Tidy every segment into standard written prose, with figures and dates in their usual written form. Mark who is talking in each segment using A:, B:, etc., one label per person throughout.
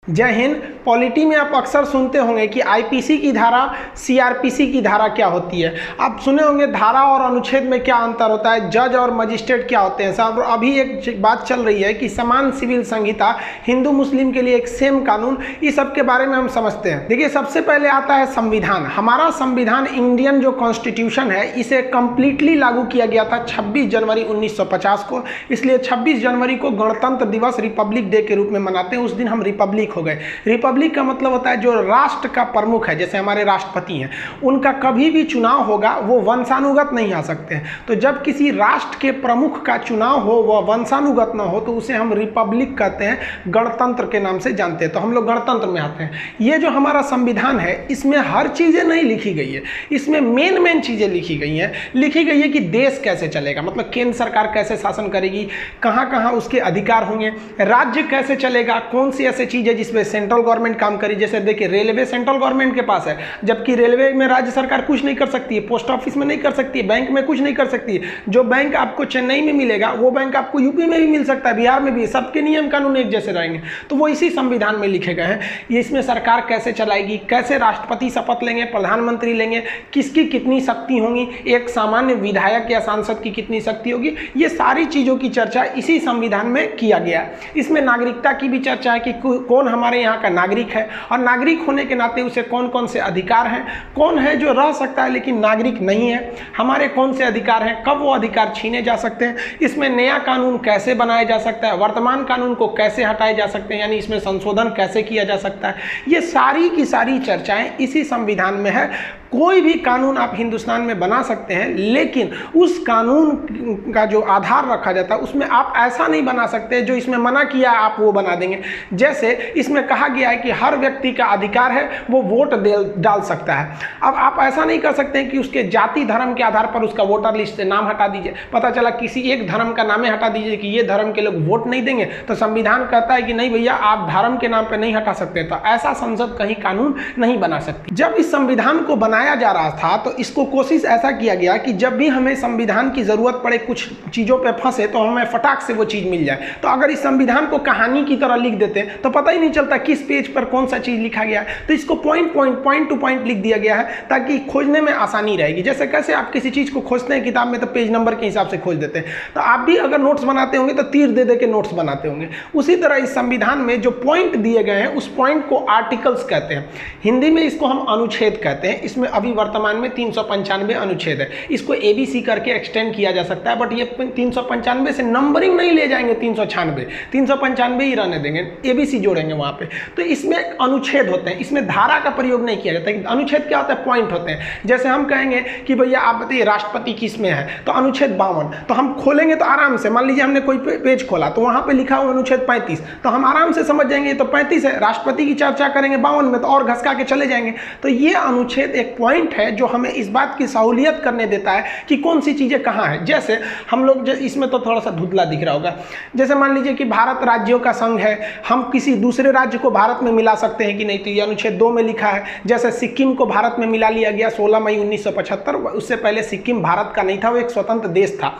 A: जय हिंद। पॉलिटी में आप अक्सर सुनते होंगे कि आईपीसी की धारा, सीआरपीसी की धारा क्या होती है। आप सुने होंगे धारा और अनुच्छेद में क्या अंतर होता है, जज और मजिस्ट्रेट क्या होते हैं साहब। अभी एक बात चल रही है कि समान सिविल संहिता, हिंदू मुस्लिम के लिए एक सेम कानून, इस सब के बारे में हम समझते हैं। देखिए, सबसे पहले आता है संविधान। हमारा संविधान, इंडियन जो कॉन्स्टिट्यूशन है, इसे कंप्लीटली लागू किया गया था 26 जनवरी 1950 को। इसलिए 26 जनवरी को गणतंत्र दिवस, रिपब्लिक डे के रूप में मनाते हैं। उस दिन हम रिपब्लिक हो गए। रिपब्लिक का मतलब होता है जो राष्ट्र का प्रमुख है, जैसे हमारे राष्ट्रपति हैं, उनका कभी भी चुनाव होगा वो वंशानुगत नहीं आ सकते हैं। तो जब किसी राष्ट्र के प्रमुख का चुनाव हो, वह वंशानुगत ना हो, तो उसे हम रिपब्लिक कहते हैं, गणतंत्र के नाम से जानते हैं। तो हम लोग गणतंत्र में आते हैं। ये जो हमारा संविधान है, इसमें हर चीज़ें नहीं लिखी गई है, इसमें मेन चीज़ें लिखी गई हैं। लिखी गई है कि देश कैसे चलेगा, मतलब केंद्र सरकार कैसे शासन करेगी, कहाँ कहाँ उसके अधिकार होंगे, राज्य कैसे चलेगा, कौन सी ऐसी चीज़ है जिसमें सेंट्रल गवर्नमेंट काम करे। जैसे देखिए, रेलवे सेंट्रल गवर्नमेंट के पास है, जबकि रेलवे में राज्य सरकार कुछ नहीं कर सकती है, पोस्ट ऑफिस में नहीं कर सकती है, बैंक में कुछ नहीं कर सकती है। जो बैंक आपको चेन्नई में मिलेगा, वो बैंक आपको यूपी में भी मिल सकता है, बिहार में भी। सबके नियम कानून एक जैसे रहेंगे। तो वो इसी संविधान में लिखे गए हैं। ये इसमें सरकार कैसे चलाएगी, कैसे राष्ट्रपति शपथ लेंगे, प्रधानमंत्री लेंगे, किसकी कितनी शक्ति होंगी, एक सामान्य विधायक या सांसद की कितनी शक्ति होगी, ये सारी चीज़ों की चर्चा इसी संविधान में किया गया। इसमें नागरिकता की भी चर्चा है कि कौन हमारे यहाँ का नागरिक है, और नागरिक होने के नाते उसे कौन कौन से अधिकार हैं, कौन है जो रह सकता है लेकिन नागरिक नहीं है, हमारे कौन से अधिकार हैं, कब वो अधिकार छीने जा सकते हैं, इसमें नया कानून कैसे बनाया जा सकता है, वर्तमान कानून को कैसे हटाए जा सकते हैं, यानी इसमें संशोधन कैसे किया जा सकता है। ये सारी की सारी चर्चाएं इसी संविधान में है। कोई भी कानून आप हिंदुस्तान में बना सकते हैं, लेकिन उस कानून का जो आधार रखा जाता है, उसमें आप ऐसा नहीं बना सकते जो इसमें मना किया है आप वो बना देंगे। जैसे इसमें कहा गया है कि हर व्यक्ति का अधिकार है वो वोट डाल सकता है। अब आप ऐसा नहीं कर सकते कि उसके जाति धर्म के आधार पर उसका वोटर लिस्ट से नाम हटा दीजिए। पता चला किसी एक धर्म का नाम हटा दीजिए कि ये धर्म के लोग वोट नहीं देंगे, तो संविधान कहता है कि नहीं भैया, आप धर्म के नाम पर नहीं हटा सकते। तो ऐसा संसद कहीं कानून नहीं बना सकती। जब इस संविधान को बनाया जा रहा था, तो इसको कोशिश ऐसा किया गया कि जब भी हमें संविधान की जरूरत पड़े, कुछ चीजों पे फंसे, तो हमें फटाक से वो चीज मिल जाए। तो अगर इस संविधान को कहानी की तरह लिख देते तो पता ही नहीं चलता किस पेज पर कौन सा चीज लिखा गया है। तो इसको पॉइंट टू पॉइंट लिख दिया गया है, ताकि खोजने में आसानी रहेगी। जैसे कैसे आप किसी चीज को खोजते हैं किताब में, तो पेज नंबर के हिसाब से खोज देते हैं। तो आप भी अगर नोट्स बनाते होंगे तो तीर दे के नोट्स बनाते होंगे। उसी तरह इस संविधान में जो पॉइंट दिए गए हैं, उस पॉइंट को आर्टिकल्स कहते हैं। हिंदी में इसको हम अनुच्छेद कहते हैं। इसमें अभी वर्तमान में 395 अनुच्छेद है। इसको ABC करके एक्सटेंड किया जा सकता है, बट ये 395 से नंबरिंग नहीं ले जाएंगे, 395 ही रहने देंगे, ABC जोड़ेंगे वहां पे। तो इसमें अनुच्छेद होते हैं, इसमें धारा का प्रयोग नहीं किया जाता है। अनुच्छेद क्या होता है? पॉइंट होते हैं। जैसे हम कहेंगे कि भैया आप बताइए राष्ट्रपति किस में है, तो अनुच्छेद 52। तो हम खोलेंगे तो आराम से, मान लीजिए हमने कोई पेज खोला तो वहां पे लिखा हुआ अनुच्छेद 35, तो हम आराम से समझ जाएंगे तो 35 है। राष्ट्रपति की चर्चा करेंगे 52 में, तो और घसका के चले जाएंगे। तो ये अनुच्छेद एक पॉइंट है जो हमें इस बात की सहूलियत करने देता है कि कौन सी चीजें कहाँ है। जैसे हम लोग, इसमें तो थोड़ा सा धुंधला दिख रहा होगा, जैसे मान लीजिए कि भारत राज्यों का संघ है, हम किसी दूसरे राज्य को भारत में मिला सकते हैं कि नहीं, तो ये अनुच्छेद 2 में लिखा है। जैसे सिक्किम को भारत में मिला लिया गया 16 मई 1975, उससे पहले सिक्किम भारत का नहीं था, वो एक स्वतंत्र देश था।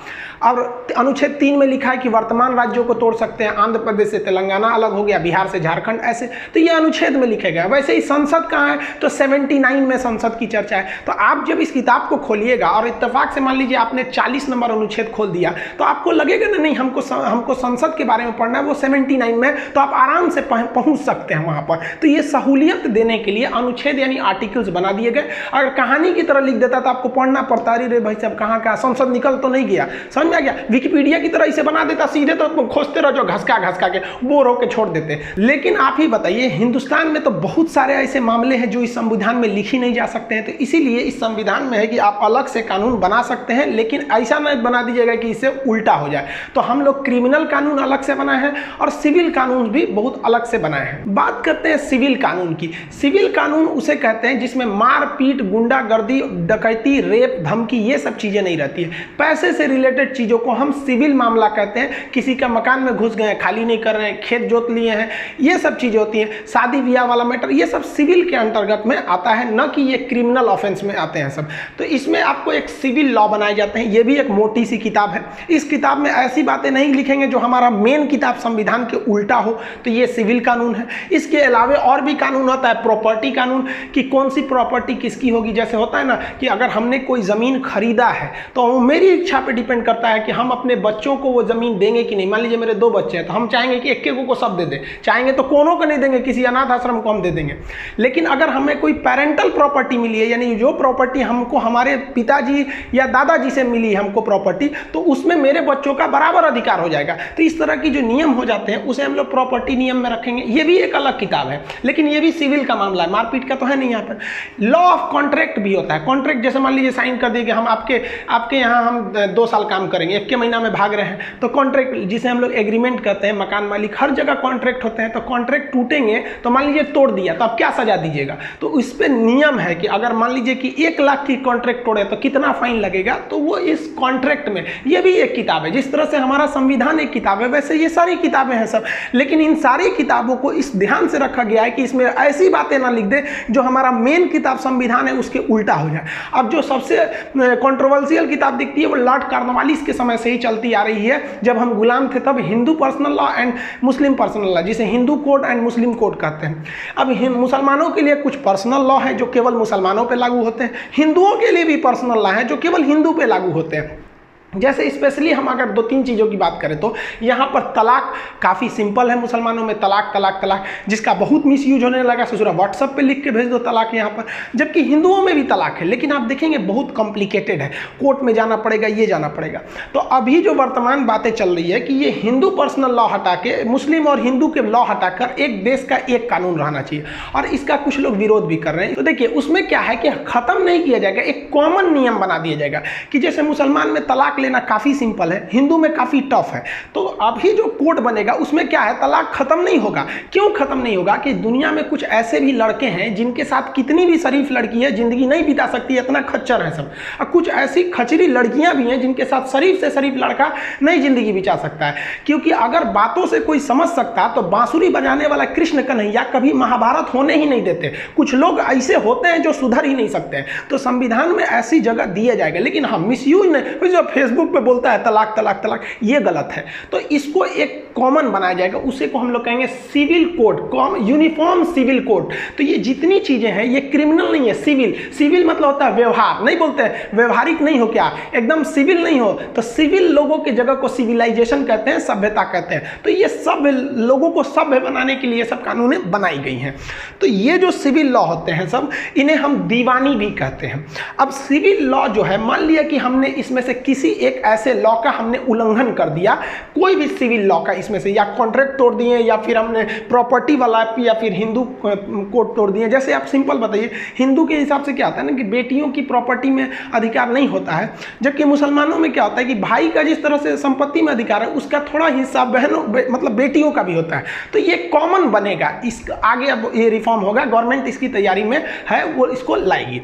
A: और अनुच्छेद 3 में लिखा है कि वर्तमान राज्यों को तोड़ सकते हैं, आंध्र प्रदेश से तेलंगाना अलग हो गया, बिहार से झारखंड, ऐसे। तो ये अनुच्छेद में लिखे गए। वैसे ही संसद कहाँ है, तो 79 में संसद की चर्चा है। तो आप जब इस किताब को खोलिएगा और इत्तेफाक से मान लीजिए आपने 40 नंबर अनुच्छेद खोल दिया, तो आपको लगेगा ना, नहीं हमको संसद के बारे में पढ़ना है, वो 79 में, तो आप आराम से पहुंच सकते हैं वहां पर। तो ये सहूलियत देने के लिए अनुच्छेद यानी आर्टिकल्स बना दिए गए। अगर कहानी की तरह लिख देता तो आपको पढ़ना पड़ता, अरे भाई साहब कहाँ का संसद निकल तो नहीं गया, समझ में आ गया। विकिपीडिया की तरह इसे बना देता सीधे, तो खोजते रहो, जो घसका के बोर होकर छोड़ देते। लेकिन आप ही बताइए, हिंदुस्तान में तो बहुत सारे ऐसे मामले हैं जो इस संविधान में लिख ही नहीं जा सकते हैं। तो इसीलिए इस संविधान में है कि आप अलग से कानून बना सकते हैं, लेकिन ऐसा नहीं बना दीजिएगा कि इससे उल्टा हो जाए। तो हम लोग क्रिमिनल कानून अलग से बनाए हैं और सिविल कानून भी बहुत अलग से बनाए हैं। बात करते हैं सिविल कानून की। सिविल कानून उसे कहते हैं जिसमें मारपीट, गुंडागर्दी, डकैती, रेप, धमकी, ये सब चीजें नहीं रहती है। पैसे से रिलेटेड चीजों को हम सिविल मामला कहते हैं। किसी का मकान में घुस गए, खाली नहीं कर रहे हैं, खेत जोत लिए हैं, ये सब चीजें होती हैं। शादी ब्याह वाला मैटर, ये सब सिविल के अंतर्गत में आता है, न कि ये क्रिमिनल ऑफेंस में आते हैं सब। तो इसमें आपको एक सिविल लॉ बनाए जाते हैं। ये भी एक मोटी सी किताब है। इस किताब में ऐसी बातें नहीं लिखेंगे जो हमारा मेन किताब संविधान के उल्टा हो। तो ये सिविल कानून कानून है। इसके अलावा और भी कानून होता है, प्रॉपर्टी कानून, कि कौन सी प्रॉपर्टी किसकी होगी। जैसे होता है ना कि अगर हमने कोई ज़मीन खरीदा है तो मेरी इच्छा पे डिपेंड करता है कि हम अपने बच्चों को वो ज़मीन देंगे कि नहीं। मान लीजिए मेरे 2 बच्चे हैं तो हम चाहेंगे कि एक को सब दे दें, चाहेंगे तो कोनों को नहीं देंगे, किसी अनाथ आश्रम को हम दे देंगे। लेकिन अगर हमें कोई पेरेंटल प्रॉपर्टी मिली है, यानी जो प्रॉपर्टी हमको हमारे पिताजी या दादाजी से मिली है हमको प्रॉपर्टी, तो उसमें मेरे बच्चों का बराबर अधिकार हो जाएगा। तो इस तरह की जो नियम हो जाते हैं उसे हम लोग प्रॉपर्टी नियम में रखेंगे। ये भी एक अलग किताब है, लेकिन ये भी सिविल का मामला है, मारपीट का तो है नहीं। यहाँ पर लॉ ऑफ कॉन्ट्रैक्ट भी होता है। कॉन्ट्रैक्ट जैसे मान लीजिए साइन कर दिए कि हम आपके यहाँ हम 2 साल काम करेंगे, 1 के महीना में भाग रहे हैं, तो कॉन्ट्रैक्ट जिसे हम लोग एग्रीमेंट करते हैं, मकान मालिक हर जगह कॉन्ट्रैक्ट होते हैं। तो कॉन्ट्रैक्ट टूटेंगे तो मान लीजिए तोड़ दिया तो अब क्या सजा दीजिएगा। तो इस पर नियम है कि अगर मान लीजिए कि 1 लाख की कॉन्ट्रैक्ट तोड़े तो कितना फाइन लगेगा। तो वो इस कॉन्ट्रैक्ट में, ये भी एक किताब है। जिस तरह से हमारा संविधान एक किताब है, वैसे ये सारी किताबें हैं सब। लेकिन इन सारी किताबों को इस ध्यान से रखा गया है कि इसमें ऐसी बातें ना लिख दे जो हमारा मेन किताब संविधान है उसके उल्टा हो जाए। अब जो सबसे कंट्रोवर्शियल किताब दिखती है वो लॉर्ड कॉर्नवालिस के समय से ही चलती आ रही है। जब हम गुलाम थे तब Hindu personal law and Muslim personal law, जिसे Hindu code and Muslim code कहते हैं। अब मुसलमानों के लिए कुछ पर्सनल लॉ है जो केवल मुसलमानों पे लागू होते हैं, हिंदुओं के लिए भी पर्सनल लॉ है जो केवल हिंदू पे लागू होते हैं। जैसे स्पेशली हम अगर 2-3 चीज़ों की बात करें तो यहाँ पर तलाक काफ़ी सिंपल है। मुसलमानों में तलाक तलाक तलाक, जिसका बहुत मिसयूज होने लगा, ससुरा व्हाट्सएप पे लिख के भेज दो तलाक यहाँ पर। जबकि हिंदुओं में भी तलाक है, लेकिन आप देखेंगे बहुत कॉम्प्लिकेटेड है, कोर्ट में जाना पड़ेगा, ये जाना पड़ेगा। तो अभी जो वर्तमान बातें चल रही है कि ये हिंदू पर्सनल लॉ हटा के मुस्लिम और हिंदू के लॉ हटाकर एक देश का एक कानून रहना चाहिए, और इसका कुछ लोग विरोध भी कर रहे हैं। तो देखिए उसमें क्या है कि ख़त्म नहीं किया जाएगा, एक कॉमन नियम बना दिया जाएगा कि जैसे मुसलमान में तलाक लेना काफ़ी सिंपल है, हिंदू में काफ़ी टफ है। तो अभी जो कोड बनेगा उसमें क्या है, तलाक खत्म नहीं होगा। क्यों खत्म नहीं होगा कि दुनिया में कुछ ऐसे भी लड़के हैं जिनके साथ कितनी भी शरीफ लड़की है जिंदगी नहीं बिता सकती, इतना खच्चर है सब। और कुछ ऐसी खचरी लड़कियां भी हैं जिनके साथ शरीफ से शरीफ लड़का नहीं जिंदगी बिता सकता है। क्योंकि अगर बातों से कोई समझ सकता तो बांसुरी बजाने वाला कृष्ण कन्हैया कभी महाभारत होने ही नहीं देते। कुछ लोग ऐसे होते हैं जो सुधर ही नहीं सकते हैं। तो संविधान में ऐसी जगह दिया जाएगा, लेकिन हम मिसयूज नहीं, जो फेसबुक पे बोलता है तलाक तलाक तलाक, ये गलत है। तो इसको एक कॉमन बनाया जाएगा, उसे को हम लोग कहेंगे civil code, uniform civil code. तो ये जितनी चीजें हैं ये क्रिमिनल नहीं है, सिविल। सिविल मतलब होता है व्यवहार, नहीं बोलते हैं व्यवहारिक नहीं हो, क्या एकदम सिविल नहीं हो। तो सिविल लोगों की जगह को सिविलाइजेशन कहते हैं, सभ्यता कहते हैं। तो ये सब लोगों को सभ्य बनाने के लिए सब कानूनें बनाई गई हैं। तो ये जो सिविल लॉ होते हैं सब, इन्हें हम दीवानी भी कहते हैं। अब सिविल लॉ जो है, मान लिया कि हमने इसमें से किसी एक ऐसे लॉ का हमने उल्लंघन कर दिया, कोई भी सिविल लॉ का इसमें से, या कॉन्ट्रैक्ट तोड़ दिए, या फिर हमने प्रॉपर्टी वाला, या फिर हिंदू कोड तोड़ दिए। जैसे आप सिंपल बताइए, हिंदू के हिसाब से क्या होता है ना कि बेटियों की प्रॉपर्टी में अधिकार नहीं होता है, जबकि मुसलमानों में क्या होता है कि भाई का जिस तरह से संपत्ति में अधिकार है उसका थोड़ा हिस्सा बहनों मतलब बेटियों का भी होता है। तो ये कॉमन बनेगा, इस आगे अब ये रिफॉर्म होगा, गवर्नमेंट इसकी तैयारी में है, वो इसको लाएगी।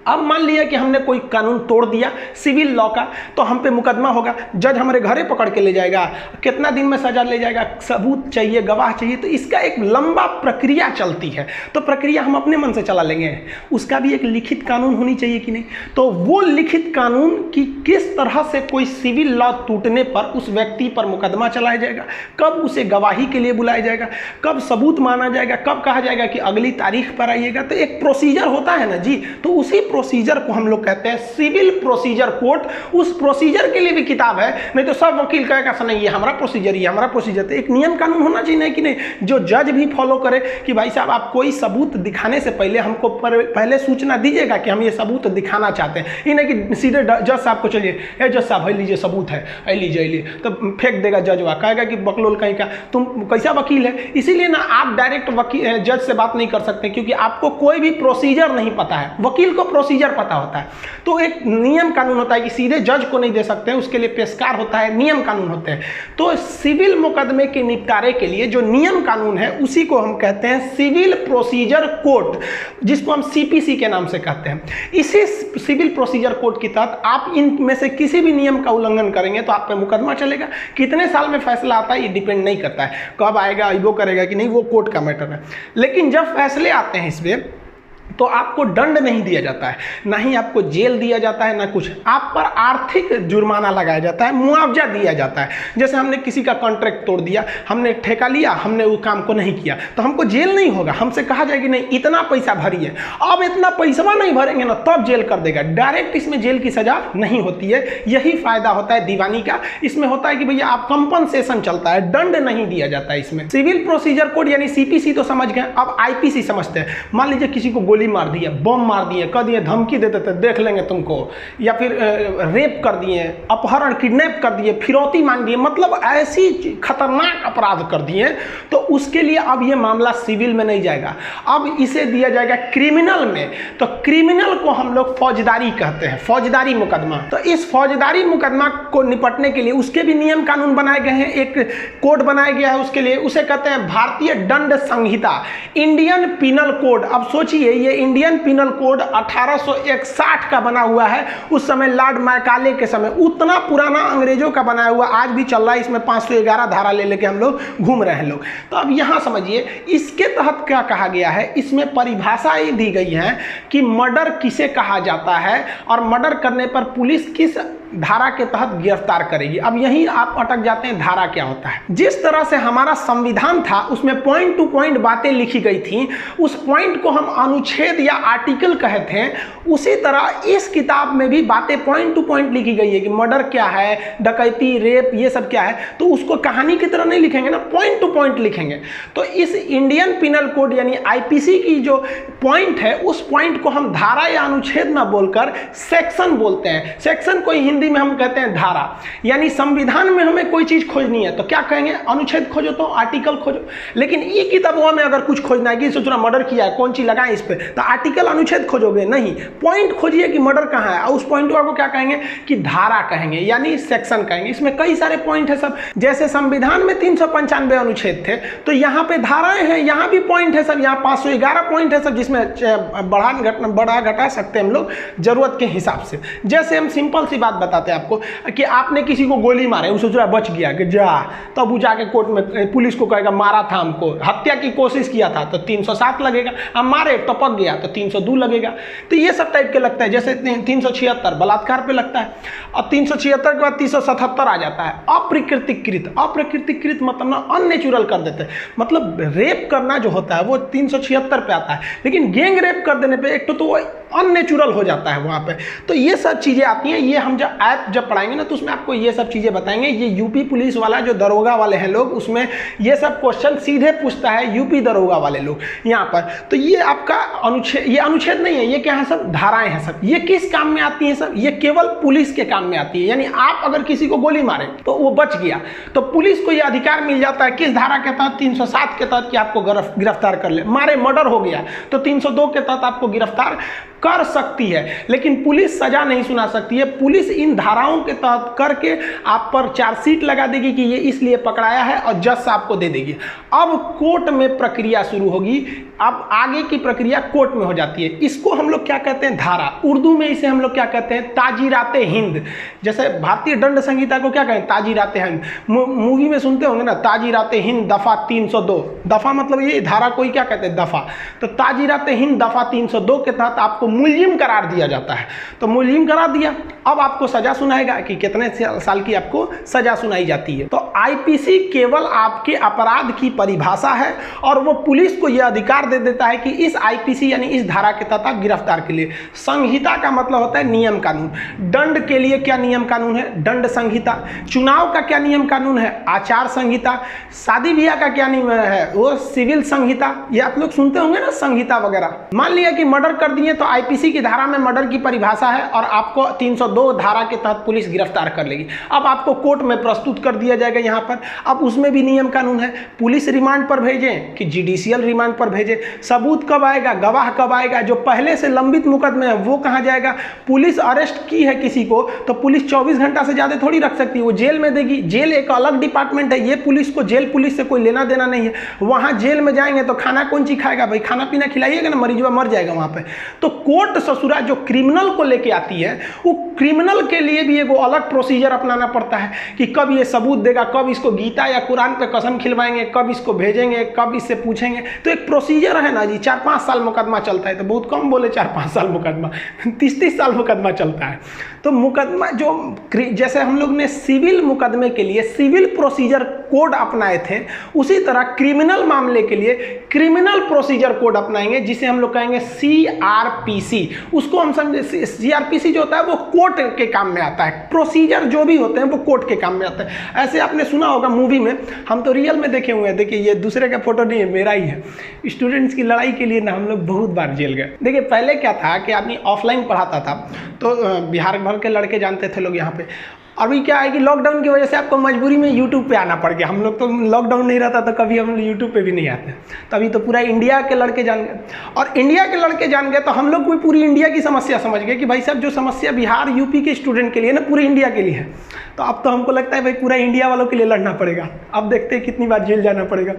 A: अब मान लिया कि हमने कोई कानून तोड़ दिया सिविल लॉ का, तो हम पे मुकदमा होगा, जज हमारे घरे पकड़ के ले जाएगा, कितना दिन में सजा ले जाएगा, सबूत चाहिए, गवाह चाहिए। तो इसका एक लंबा प्रक्रिया चलती है। तो प्रक्रिया हम अपने मन से चला लेंगे, उसका भी एक लिखित कानून होनी चाहिए कि नहीं। तो वो लिखित कानून की किस तरह से कोई सिविल लॉ टूटने पर उस व्यक्ति पर मुकदमा चलाया जाएगा, कब उसे गवाही के लिए बुलाया जाएगा, कब सबूत माना जाएगा, कब कहा जाएगा कि अगली तारीख पर आइएगा। तो एक प्रोसीजर होता है ना जी, तो उसी प्रोसीजर को हम लोग कहते हैं सिविल प्रोसीजर कोड। उस प्रोसीजर के लिए भी किताब है, नहीं तो सब वकील कहेगा नहीं ये हमारा प्रोसीजर, ये हमारा प्रोसीजर। तो एक नियम कानून होना चाहिए, नहीं कि नहीं, जो जज भी फॉलो करे कि भाई साहब आप कोई सबूत दिखाने से पहले हमको पहले सूचना दीजिएगा कि हम ये सबूत दिखाना चाहते हैं। ये नहीं कि सीधे जज साहब को चलिए, ए जज साहब लीजिए सबूत है, लीजिए, तो फेंक देगा जज, वहाँ कहेगा कि बकलोल कहीं का, तुम कैसा वकील है। इसीलिए ना आप डायरेक्ट वकील जज से बात नहीं कर सकते, क्योंकि आपको कोई भी प्रोसीजर नहीं पता है, वकील को प्रोसीजर पता होता है। तो एक नियम कानून होता है कि सीधे जज को नहीं दे सकते हैं, उसके लिए पेशकार होता है, नियम कानून होते हैं। तो सिविल मुकदमे के निपटारे के लिए जो नियम कानून है उसी को हम कहते हैं सिविल प्रोसीजर कोड, जिसको हम सीपीसी के नाम से कहते हैं। इसी सिविल प्रोसीजर कोड के तहत आप इनमें से किसी भी नियम का उल्लंघन करेंगे तो आप पे मुकदमा चलेगा। कितने साल में फैसला आता है ये डिपेंड नहीं करता है, कब आएगा वो करेगा कि नहीं, वो कोर्ट का मैटर है। लेकिन जब फैसले आते हैं इसमें तो आपको दंड नहीं दिया जाता है, ना ही आपको जेल दिया जाता है, ना कुछ। आप पर आर्थिक जुर्माना लगाया जाता है, मुआवजा दिया जाता है। जैसे हमने किसी का कॉन्ट्रैक्ट तोड़ दिया, हमने ठेका लिया, हमने वो काम को नहीं किया, तो हमको जेल नहीं होगा, हमसे कहा जाएगा नहीं इतना पैसा भरिए। अब इतना पैसा नहीं भरेंगे ना तब जेल कर देगा, डायरेक्ट इसमें जेल की सजा नहीं होती है। यही फायदा होता है दीवानी का। इसमें होता है कि भैया आप कंपनसेशन चलता है, दंड नहीं दिया जाता है इसमें। सिविल प्रोसीजर कोड यानी सीपीसी तो समझ गए, अब आईपीसी समझते हैं। मान लीजिए किसी को गोली मार दिए, बम मार दिए, कह दिए धमकी देते थे देख लेंगे तुमको, या फिर रेप कर दिए, अपहरण किडनैप कर दिए, फिरौती मांग दिए, मतलब ऐसी खतरनाक अपराध कर दिए, तो उसके लिए अब ये मामला सिविल में नहीं जाएगा, अब इसे दिया जाएगा क्रिमिनल में। तो क्रिमिनल को हम लोग फौजदारी कहते हैं, फौजदारी मुकदमा। तो इस फौजदारी मुकदमा को निपटने के लिए उसके भी नियम कानून बनाए गए हैं, एक कोड बनाया गया है उसके लिए, उसे कहते हैं भारतीय दंड संहिता, इंडियन पिनल कोड। अब सोचिए ये इंडियन पिनल कोड 1861 का बना हुआ है, उस समय लॉर्ड मैकाले के समय, उतना पुराना अंग्रेजों का बनाया हुआ, आज भी चल रहा है। इसमें 511 धारा ले लेके हम लोग घूम रहे हैं लोग। तो अब यहां समझिए इसके तहत क्या कहा गया है, इसमें परिभाषाएं दी गई हैं कि मर्डर किसे कहा जाता है और मर्डर करने पर पुलिस किस धारा के तहत गिरफ्तार करेगी। अब यहीं आप अटक जाते हैं, धारा क्या होता है। जिस तरह से हमारा संविधान था उसमें पॉइंट टू पॉइंट बातें लिखी गई थी, उस पॉइंट को हम अनुच्छेद या आर्टिकल कहते हैं, उसी तरह इस किताब में भी बातें पॉइंट टू पॉइंट लिखी गई है कि मर्डर क्या है, डकैती, रेप, ये सब क्या है। तो उसको कहानी की तरह नहीं लिखेंगे ना, पॉइंट टू पॉइंट लिखेंगे। तो इस इंडियन पिनल कोड यानी आईपीसी की जो पॉइंट है, उस पॉइंट को हम धारा या अनुच्छेद ना बोलकर सेक्शन बोलते हैं। सेक्शन को हिंदी में हम कहते हैं धारा। यानी संविधान में हमें कोई चीज खोजनी है तो क्या कहेंगे, अनुच्छेद खोजो, तो आर्टिकल खोजो। लेकिन ये किताबों में अगर कुछ खोजना है कि सोचना मर्डर किया है, कौन चीज लगाए इस पे, तो आर्टिकल अनुच्छेद खोजोगे नहीं, पॉइंट खोजिए कि मर्डर कहाँ है, और उस पॉइंट को क्या कहेंगे कि धारा कहेंगे, यानी सेक्शन कहेंगे। इसमें कई सारे पॉइंट है सब। जैसे संविधान में 395 अनुच्छेद थे, तो यहाँ पे धाराएं हैं, यहाँ भी पॉइंट है सब, यहाँ 511 पॉइंट है सब, जिसमें बढ़ा घटा सकते हैं हम लोग जरूरत के हिसाब से। जैसे हम सिंपल सी बात बताते हैं आपको कि आपने किसी को गोली मारे, वो सोच रहा बच गया कि जा, तब वो जाके कोर्ट में पुलिस को कहेगा मारा था हमको, हत्या की कोशिश किया था तो 307 लगेगा, हम मारे टपक गया तो 302 लगेगा। तो ये सब टाइप के लगता है। जैसे 376 बलात्कार पे लगता है, और 376 के बाद 377 आ जाता है अप्रकृतिकृत। अप्रकृतिकृत मतलब ना अननेचुरल कर देते हैं, मतलब रेप करना जो होता है वो 376 पे आता है, लेकिन गैंग रेप कर देने पे एक तो वो अननेचुरल हो जाता है वहाँ पे। तो ये सब चीज़ें आती हैं। ये हम जब पढ़ाएंगे ना तो उसमें आपको ये सब चीज़ें बताएंगे। ये यूपी पुलिस वाला जो दरोगा वाले हैं लोग, उसमें ये सब क्वेश्चन सीधे पूछता है यूपी दरोगा वाले लोग यहाँ पर। तो ये आपका अनुच्छेद, ये अनुच्छेद नहीं है, ये क्या है, सब धाराएं हैं सब। ये किस काम में आती हैं सब, ये केवल पुलिस के काम में आती है। यानी आप अगर किसी को गोली मारे तो वो बच गया, तो पुलिस को ये अधिकार मिल जाता है किस धारा के तहत, 307 के तहत, कि आपको गिरफ्तार कर ले। मारे मर्डर हो गया तो 302 के तहत आपको गिरफ्तार कर सकती है, लेकिन पुलिस सजा नहीं सुना सकती है। पुलिस इन धाराओं के तहत करके आप पर चार्जशीट लगा देगी कि ये इसलिए पकड़ाया है, और जज साहब को दे देगी। अब कोर्ट में प्रक्रिया शुरू होगी। अब आगे की प्रक्रिया कोर्ट में हो जाती है। इसको हम लोग क्या कहते हैं, धारा। उर्दू में इसे हम लोग क्या कहते हैं, ताजीराते हिंद। जैसे भारतीय दंड संहिता को क्या कहें, ताजीराते हिंद। मूवी में सुनते होंगे ना, ताजीराते हिंद दफा 302। दफा मतलब ये, धारा कोई क्या कहते हैं, दफा। तो ताजीराते हिंद दफा 302 के तहत आपको मुलजिम करार दिया जाता है। तो मुलजिम करार दिया, अब आपको सजा सुनाएगा कि कितने साल की आपको सजा सुनाई जाती है। तो आईपीसी केवल आपके अपराध की परिभाषा है, और वो पुलिस को यह अधिकार दे देता है कि इस आईपीसी यानी इस धारा के तहत आप गिरफ्तार के लिए। संहिता का मतलब होता है नियम कानून। दंड के लिए क्या नियम कानून है, दंड संहिता। चुनाव का क्या नियम कानून है, आचार संहिता। शादी ब्याह का क्या नियम है, वो सिविल संहिता। ये आप लोग सुनते होंगे ना, संहिता वगैरह। मान लिया कि मर्डर कर दिए तो आईपीसी की धारा में मर्डर की परिभाषा है, और आपको 302 धारा के तहत पुलिस गिरफ्तार कर लेगी। अब आपको कोर्ट में प्रस्तुत कर दिया जाएगा यहाँ पर। अब उसमें भी नियम कानून है, पुलिस रिमांड पर भेजें कि जुडिशियल रिमांड पर भेजें, सबूत कब आएगा, गवाह कब आएगा, जो पहले से लंबित मुकदमे है वो कहाँ जाएगा। पुलिस अरेस्ट की है किसी को तो पुलिस 24 घंटा से ज़्यादा थोड़ी रख सकती है, वो जेल में देगी। जेल एक अलग डिपार्टमेंट है, ये पुलिस को जेल पुलिस से कोई लेना देना नहीं है। वहाँ जेल में जाएंगे तो खाना कौन चीज खाएगा भाई, खाना पीना खिलाइएगा ना, मरीजवा मर जाएगा वहाँ पे। तो कोर्ट ससुरा जो क्रिमिनल को लेके आती है, वो क्रिमिनल के लिए भी एगो अलग प्रोसीजर अपनाना पड़ता है कि कब ये सबूत देगा, कब इसको गीता या कुरान पे कसम खिलवाएंगे, कब इसको भेजेंगे, कब इससे पूछेंगे। तो एक प्रोसीजर है ना जी। 4-5 साल मुकदमा चलता है, तो बहुत कम बोले 4-5 साल मुकदमा, 30-30 साल मुकदमा चलता है। तो मुकदमा जो जैसे हम लोग ने सिविल मुकदमे के लिए सिविल प्रोसीजर कोड अपनाए थे, उसी तरह क्रिमिनल मामले के लिए क्रिमिनल प्रोसीजर कोड अपनाएंगे, जिसे हम लोग कहेंगे CRPC। उसको हम समझे, CRPC जो होता है वो कोर्ट के काम में आता है, प्रोसीजर जो भी होते हैं वो कोर्ट के काम में आते हैं। ऐसे आपने सुना होगा मूवी में, हम तो रियल में देखे हुए हैं। देखिए ये दूसरे का फोटो नहीं है, मेरा ही है। स्टूडेंट्स की लड़ाई के लिए ना हम लोग बहुत बार जेल गए। देखिए पहले क्या था कि आदमी ऑफलाइन पढ़ाता था, तो बिहार भर के लड़के जानते थे लोग यहाँ पे। अभी क्या है कि लॉकडाउन की वजह से आपको मजबूरी में यूट्यूब पे आना पड़ गया। हम लोग तो लॉकडाउन नहीं रहता तो कभी हम यूट्यूब पे भी नहीं आते, तभी तो पूरा इंडिया के लड़के जान गए। और इंडिया के लड़के जान गए तो हम लोग कोई पूरी इंडिया की समस्या समझ गए कि भाई साहब जो समस्या बिहार यूपी के स्टूडेंट के लिए ना, पूरी इंडिया के लिए है। तो अब तो हमको लगता है भाई पूरा इंडिया वालों के लिए लड़ना पड़ेगा। अब देखते हैं कितनी बार जेल जाना पड़ेगा।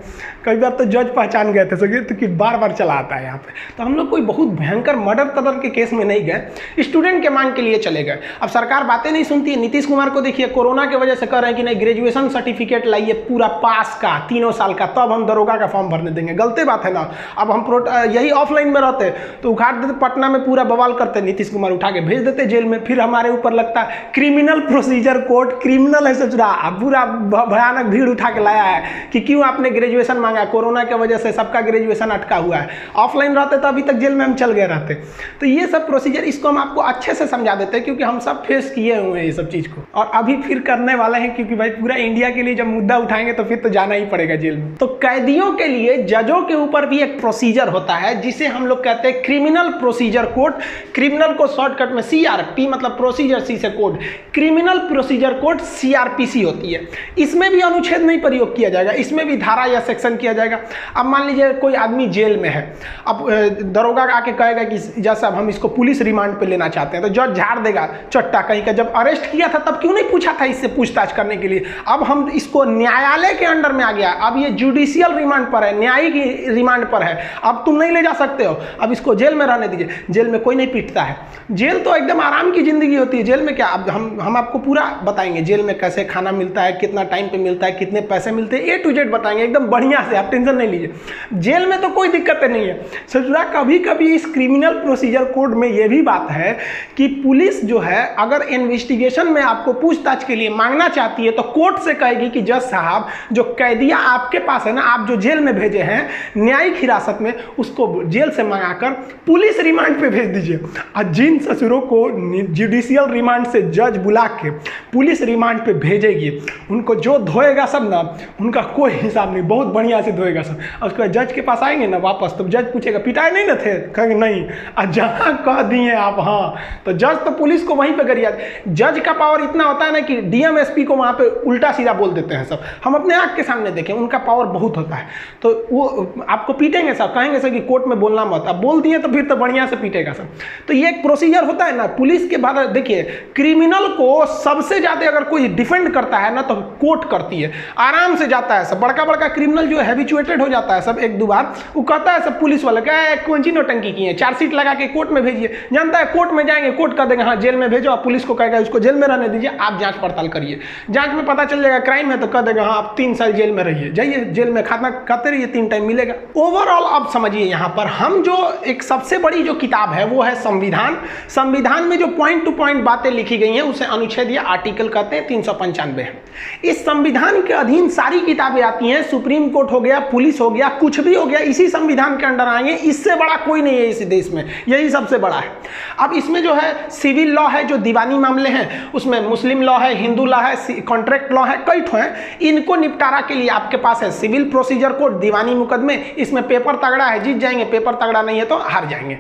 A: कई बार तो जज पहचान गए थे, सोचिए तो कि बार बार चला आता है यहाँ पे। तो हम लोग कोई बहुत भयंकर मर्डर तदर के केस में नहीं गए, स्टूडेंट के मांग के लिए चले गए। अब सरकार बातें नहीं सुनती है। नीतीश कुमार को देखिए, कोरोना की वजह से कह रहे हैं कि नहीं ग्रेजुएशन सर्टिफिकेट लाइए पूरा पास का 3 साल का, तब हम दरोगा का फॉर्म भरने देंगे। गलती बात है ना। अब हम यही ऑफलाइन में रहते तो उखाड़ देते, पटना में पूरा बवाल करते, नीतीश कुमार उठा के भेज देते जेल में। फिर हमारे ऊपर लगता क्रिमिनल प्रोसीजर कोर्ट, क्रिमिनल है सचुरा, पूरा भयानक भीड़ उठा के लाया है कि क्यों आपने ग्रेजुएशन मांगा। कोरोना की वजह से सबका ग्रेजुएशन अटका हुआ है। ऑफलाइन रहते तो अभी तक जेल में हम चल गए रहते। तो ये सब प्रोसीजर, इसको हम आपको अच्छे से समझा देते हैं क्योंकि हम सब फेस किए हुए हैं ये सब चीज़ को, और अभी फिर करने वाले हैं। क्योंकि भाई पूरा इंडिया के लिए जब मुद्दा उठाएंगे तो फिर तो जाना ही पड़ेगा जेल में। तो कैदियों के लिए जजों के ऊपर भी एक प्रोसीजर होता है जिसे हम लोग कहते हैं क्रिमिनल प्रोसीजर कोड। क्रिमिनल को शॉर्टकट में CRP मतलब प्रोसीजर, C से code, criminal procedure code CRPC होती है। इसमें भी अनुच्छेद नहीं प्रयोग किया जाएगा, इसमें भी धारा या सेक्शन किया जाएगा। अब मान लीजिए कोई आदमी जेल में है, अब दरोगा आके कहेगा कि जज साहब हम इसको पुलिस रिमांड पे लेना चाहते हैं, तो जज झाड़ देगा चट्टा कहीं का, जब अरेस्ट किया था तब क्यों नहीं पूछा था इससे पूछताछ करने के लिए। अब हम इसको न्यायालय के अंडर में आ गया, अब ये जुडिशियल रिमांड पर है, न्यायिक रिमांड पर है, अब तुम नहीं ले जा सकते हो, अब इसको जेल में रहने दीजिए। जेल में कोई नहीं पीटता है, जेल तो एकदम आराम की जिंदगी होती है। जेल में क्या, अब हम आपको पूरा बताएंगे जेल में कैसे खाना मिलता है, कितना टाइम पे मिलता है, कितने पैसे मिलते हैं, A to Z बताएंगे एकदम बढ़िया से, आप टेंशन नहीं लीजिए। जेल में तो कोई दिक्कत नहीं है। सचुरा कभी कभी इस क्रिमिनल प्रोसीजर कोड में यह भी बात है कि पुलिस जो है अगर इन्वेस्टिगेशन में आपको पूछताछ के लिए मांगना चाहती है तो कोर्ट से कहेगी कि जज साहब जो कैदियां आपके पास है ना, आप जो जेल में भेजे हैं न्यायिक हिरासत में, उसको जेल से मंगाकर पुलिस रिमांड पे भेज दीजिए। और जिन ससुरों को जुडिशियल रिमांड से जज बुला के पुलिस रिमांड पे भेजेगी, उनको जो धोएगा सब ना, उनका कोई हिसाब नहीं, बहुत बढ़िया से धोएगा सब। और उसके बाद जज के पास आएंगे ना वापस, तो जज पूछेगा पिटाए नहीं ना थे, कहेंगे नहीं, और जहाँ कह दिए आप हाँ, तो जज तो पुलिस को वहीं पे गरिया। जज का पावर इतना होता है ना कि DM SP को वहाँ पे उल्टा सीधा बोल देते हैं सब। हम अपने आँख के सामने देखें, उनका पावर बहुत होता है। तो वो आपको पीटेंगे सब, कहेंगे सर कि कोर्ट में बोलना मत, अब बोल दिए तो फिर तो बढ़िया से पीटेगा सब। तो ये एक प्रोसीजर होता है ना पुलिस के बाद। देखिए क्रिमिनल को सबसे ज़्यादा अगर कोई डिफेंड करता है ना तो कोर्ट करती है, आराम से जाता है सब। बड़का बड़का क्रिमिनल जो हैबिचुएटेड हो जाता है सब 1-2 बार, वो कहता है सब पुलिस वाले क्या कौन सी नौटंकी की है, चार्जशीट लगा के कोर्ट में भेजिए। जानता है कोर्ट में जाएंगे, कोर्ट कर देगा हाँ जेल में भेजो, और पुलिस को कहेगा उसको जेल में रहने दीजिए, आप जांच पड़ताल करिए। जांच में पता चल जाएगा क्राइम है तो कह देगा हाँ आप 3 साल जेल में रहिए, जाइए जेल में खाना खाते रहिए, 3 टाइम मिलेगा। ओवरऑल आप समझिए यहाँ पर हम जो एक सबसे बड़ी जो किताब है वो है संविधान। संविधान में जो पॉइंट टू पॉइंट बातें लिखी गई हैं उसे अनुच्छेद या आर्टिकल कहते हैं, 395 है। इस संविधान के अधीन सारी किताबें आती हैं, सुप्रीम कोर्ट हो गया, पुलिस हो गया, कुछ भी हो गया इसी संविधान के अंडर आएंगे। इससे बड़ा कोई नहीं है इस देश में, यही सबसे बड़ा है। अब इसमें जो है सिविल लॉ है, जो दीवानी मामले हैं, उसमें मुस्लिम लॉ है, हिंदू लॉ है, कॉन्ट्रैक्ट लॉ है, कई ठो हैं। इनको निपटारा के लिए आपके पास है सिविल प्रोसीजर कोड, दीवानी मुकदमे। इसमें पेपर तगड़ा है जीत जाएंगे, पेपर तगड़ा नहीं है तो हार जाएंगे।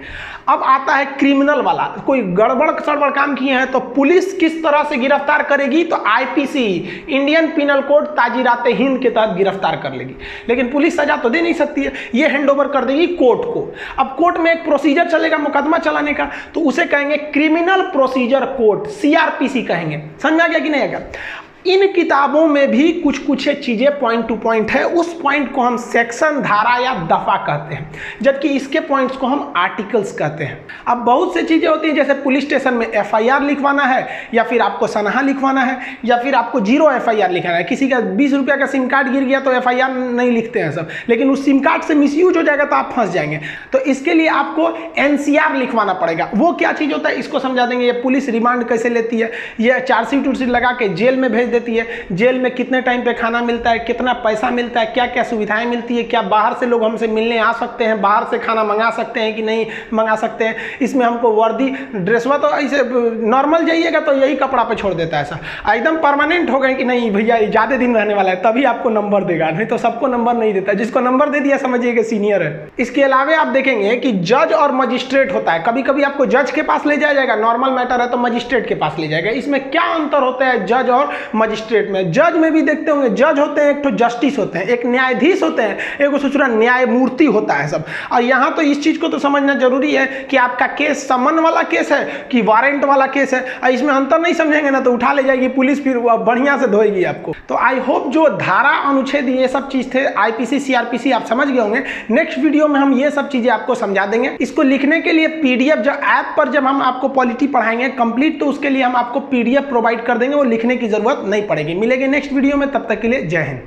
A: अब आता है क्रिमिनल वाला, कोई गड़बड़ सड़बड़ काम किए हैं तो पुलिस किस तरह से गिरफ्तार करेगी, तो IPC इंडियन पिनल कोड ताजीराते हिंद के तहत गिरफ्तार कर लेगी। लेकिन पुलिस सजा तो दे नहीं सकती है, ये हैंडओवर कर देगी कोर्ट को। अब कोर्ट में एक प्रोसीजर चलेगा मुकदमा चलाने का, तो उसे कहेंगे क्रिमिनल प्रोसीजर कोड, CRPC कहेंगे। समझा गया कि नहीं आएगा। इन किताबों में भी कुछ कुछ चीज़ें पॉइंट टू पॉइंट है, उस पॉइंट को हम सेक्शन, धारा या दफा कहते हैं, जबकि इसके पॉइंट्स को हम आर्टिकल्स कहते हैं। अब बहुत से चीज़ें होती हैं, जैसे पुलिस स्टेशन में FIR लिखवाना है, या फिर आपको सनहा लिखवाना है, या फिर आपको 0 FIR लिखाना है। किसी का 20 रुपये का सिम कार्ड गिर गया तो FIR नहीं लिखते हैं सब, लेकिन उस सिम कार्ड से मिसयूज हो जाएगा तो आप फंस जाएंगे। तो इसके लिए आपको NCR लिखवाना पड़ेगा। वो क्या चीज़ होता है इसको समझा देंगे। ये पुलिस रिमांड कैसे लेती है, ये चार्जशीट उर्शीट लगा के जेल में भेज देती है, जेल में कितने टाइम पे खाना मिलता है, कितना पैसा मिलता है, क्या क्या सुविधाएं मिलती है, क्या बाहर से लोग हमसे मिलने आ सकते हैं, बाहर से खाना मंगा सकते हैं कि नहीं मंगा सकते हैं, इसमें हमको वर्दी ड्रेसवा तो ऐसे नॉर्मल जाइएगा तो यही कपड़ा पे छोड़ देता है ऐसा, एकदम परमानेंट हो गए कि नहीं भैया ज़्यादा दिन रहने वाला है तभी आपको नंबर देगा, नहीं तो सबको नंबर नहीं देता। जिसको नंबर दे दिया समझिए कि सीनियर है। इसके अलावा आप देखेंगे कि जज और मजिस्ट्रेट होता है। कभी कभी आपको जज के पास ले जाया जाएगा, नॉर्मल मैटर है तो मजिस्ट्रेट के पास ले जाएगा। इसमें क्या अंतर होता है जज और मजिस्ट्रेट में? जज में भी देखते होंगे, जज होते हैं एक तो जस्टिस होते हैं, एक न्यायाधीश होते हैं, एक दूसरा न्यायमूर्ति होता है सब। और यहाँ तो इस चीज को तो समझना जरूरी है कि आपका केस समन वाला केस है कि वारंट वाला केस है। और इसमें अंतर नहीं समझेंगे ना तो उठा ले जाएगी पुलिस, फिर बढ़िया से धोएगी आपको। तो आई होप जो धारा, अनुच्छेद, ये सब चीज थे IPC CRPC आप समझ गए होंगे। नेक्स्ट वीडियो में हम ये सब चीजें आपको समझा देंगे। इसको लिखने के लिए PDF जो ऐप पर जब हम आपको पॉलिटी पढ़ाएंगे कंप्लीट, तो उसके लिए हम आपको PDF प्रोवाइड कर देंगे, वो लिखने की जरूरत नहीं पड़ेगी। मिलेंगे नेक्स्ट वीडियो में, तब तक के लिए जय हिंद।